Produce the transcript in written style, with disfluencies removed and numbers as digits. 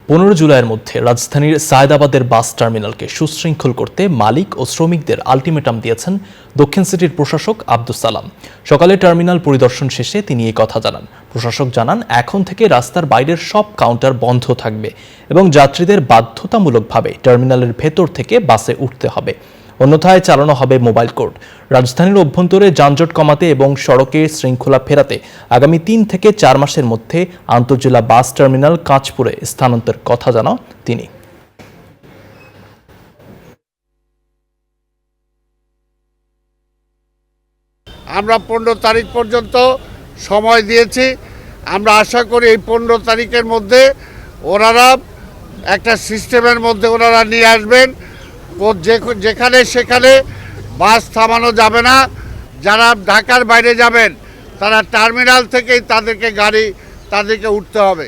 15 জুলাইয়ের মধ্যে রাজধানীর সায়েদাবাদের বাস টার্মিনালকে সুশৃঙ্খল করতে মালিক ও শ্রমিকদের আলটিমেটাম দিয়েছেন দক্ষিণ সিটির প্রশাসক আব্দুস সালাম। সকালে টার্মিনাল পরিদর্শন শেষে তিনি এই কথা জানান। প্রশাসক জানান, এখন থেকে রাস্তার বাইরের সব কাউন্টার বন্ধ থাকবে এবং যাত্রীদের বাধ্যতামূলকভাবে টার্মিনালের ভেতর থেকে বাসে উঠতে হবে, অন্যথায় চালানো হবে মোবাইল কোর্ট। রাজধানীর অভ্যন্তরে যানজট কমাতে এবং সড়কে শৃঙ্খলা ফেরাতে আগামী 3 থেকে 4 মাসের মধ্যে আন্তঃজেলা বাস টার্মিনাল কাঁচপুরে স্থানান্তরের কথা জানান তিনি। আমরা 15 তারিখ পর্যন্ত সময় দিয়েছি। আমরা আশা করি এই 15 তারিখের মধ্যে ওনারা একটা সিস্টেমের মধ্যে ওনারা নিয়ে আসবেন। যেখানে সেখানে বাস থামানো যাবে না। যারা ঢাকার বাইরে যাবেন তারা টার্মিনাল থেকেই তাদেরকে উঠতে হবে।